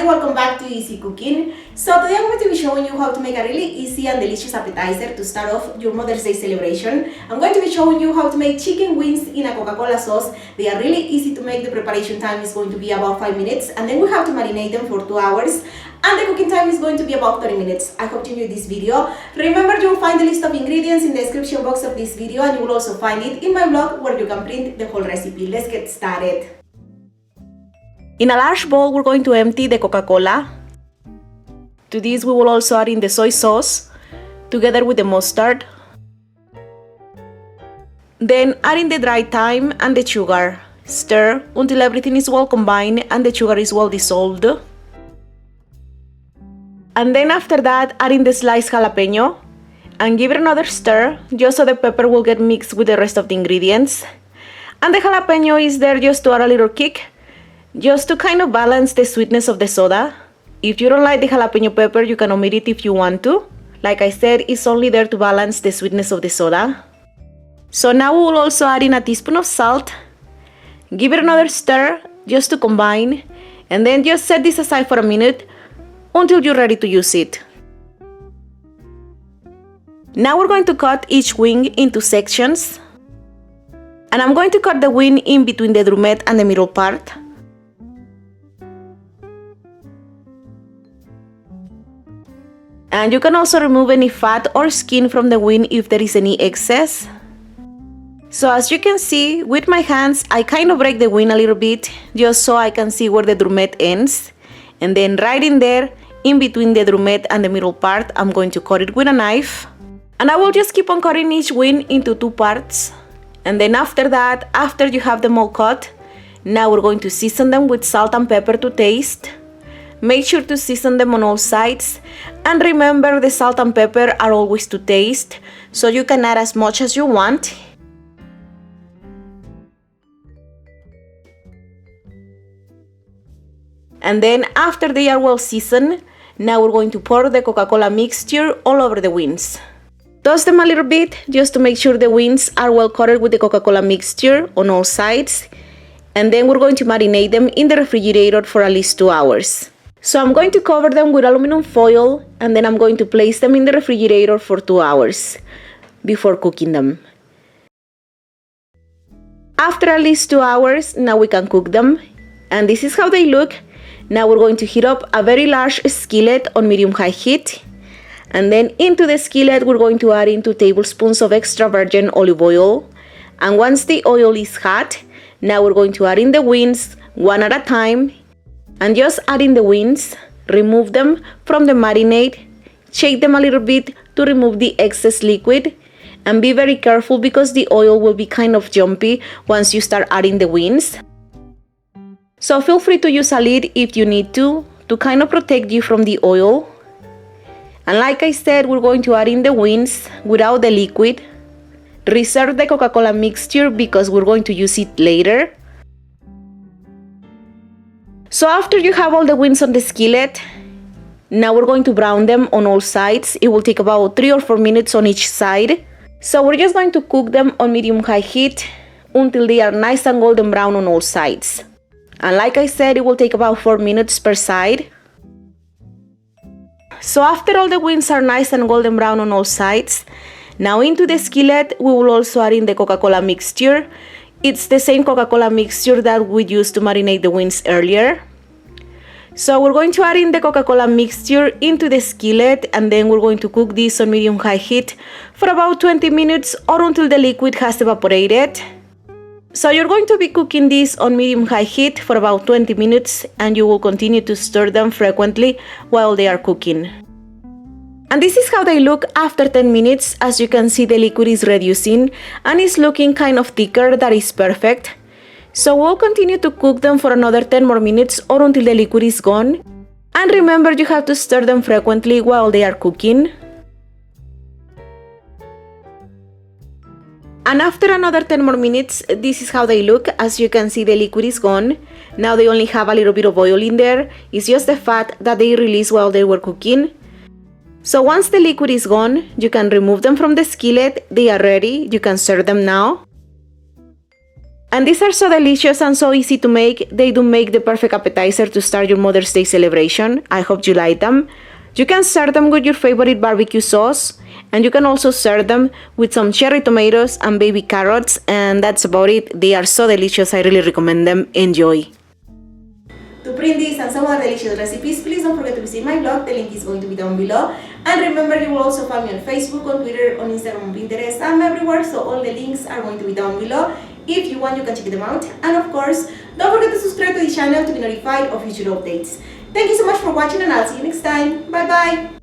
Welcome back to Easy Cooking. So today I'm going to be showing you how to make a really easy and delicious appetizer to start off your Mother's Day celebration. I'm going to be showing you how to make chicken wings in a Coca Cola sauce. They are really easy to make. The preparation time is going to be about 5 minutes, and then we have to marinate them for 2 hours, and the cooking time is going to be about 30 minutes. I hope you enjoyed this video. Remember, you'll find the list of ingredients in the description box of this video, and you will also find it in my blog where you can print the whole recipe. Let's get started. In a large bowl, we're going to empty the Coca-Cola. To this, we will also add in the soy sauce, together with the mustard. Then add in the dry thyme and the sugar. Stir until everything is well combined and the sugar is well dissolved. And then after that, add in the sliced jalapeno and give it another stir, just so the pepper will get mixed with the rest of the ingredients. And the jalapeno is there just to add a little kick, just to kind of balance the sweetness of the soda. If you don't like the jalapeno pepper, you can omit it if you want to. Like I said, it's only there to balance the sweetness of the soda. So now we will also add in a teaspoon of salt. Give it another stir, just to combine. And then just set this aside for a minute until you're ready to use it. Now we're going to cut each wing into sections. And I'm going to cut the wing in between the drumette and the middle part. And you can also remove any fat or skin from the wing if there is any excess. So as you can see, with my hands, I kind of break the wing a little bit, just so I can see where the drumette ends. And then right in there, in between the drumette and the middle part, I'm going to cut it with a knife. And I will just keep on cutting each wing into 2 parts. And then after that, after you have them all cut, now we're going to season them with salt and pepper to taste. Make sure to season them on all sides, and remember, the salt and pepper are always to taste, so you can add as much as you want. And then after they are well seasoned, now we're going to pour the Coca-Cola mixture all over the wings. Toss them a little bit just to make sure the wings are well coated with the Coca-Cola mixture on all sides, and then we're going to marinate them in the refrigerator for at least 2 hours. So I'm going to cover them with aluminum foil, and then I'm going to place them in the refrigerator for 2 hours before cooking them. After at least 2 hours, now we can cook them, and this is how they look. Now we're going to heat up a very large skillet on medium-high heat, and then into the skillet we're going to add in 2 tablespoons of extra virgin olive oil. And once the oil is hot, now we're going to add in the wings one at a time. And just add in the wings, remove them from the marinade, shake them a little bit to remove the excess liquid, and be very careful because the oil will be kind of jumpy once you start adding the wings. So feel free to use a lid if you need to kind of protect you from the oil. And like I said, we're going to add in the wings without the liquid. Reserve the Coca-Cola mixture because we're going to use it later. So after you have all the wings on the skillet, now we're going to brown them on all sides. It will take about 3 or 4 minutes on each side. So we're just going to cook them on medium-high heat until they are nice and golden brown on all sides. And like I said, it will take about 4 minutes per side. So after all the wings are nice and golden brown on all sides, now into the skillet we will also add in the Coca-Cola mixture. It's the same Coca-Cola mixture that we used to marinate the wings earlier. So we're going to add in the Coca-Cola mixture into the skillet, and then we're going to cook this on medium-high heat for about 20 minutes or until the liquid has evaporated. So you're going to be cooking this on medium-high heat for about 20 minutes, and you will continue to stir them frequently while they are cooking. And this is how they look after 10 minutes. As you can see, the liquid is reducing and is looking kind of thicker. That is perfect. So we'll continue to cook them for another 10 more minutes or until the liquid is gone. And remember, you have to stir them frequently while they are cooking. And after another 10 more minutes, this is how they look. As you can see, the liquid is gone. Now they only have a little bit of oil in there. It's just the fat that they released while they were cooking. So once the liquid is gone, you can remove them from the skillet. They are ready. You can serve them now. And these are so delicious and so easy to make. They do make the perfect appetizer to start your Mother's Day celebration. I hope you like them. You can serve them with your favorite barbecue sauce. And you can also serve them with some cherry tomatoes and baby carrots. And that's about it. They are so delicious. I really recommend them. Enjoy. To print these and some other delicious recipes, please don't forget to visit my blog. The link is going to be down below. And remember, you will also find me on Facebook, on Twitter, on Instagram, on Pinterest. I'm everywhere, so all the links are going to be down below. If you want, you can check them out. And of course, don't forget to subscribe to the channel to be notified of future updates. Thank you so much for watching, and I'll see you next time. Bye bye!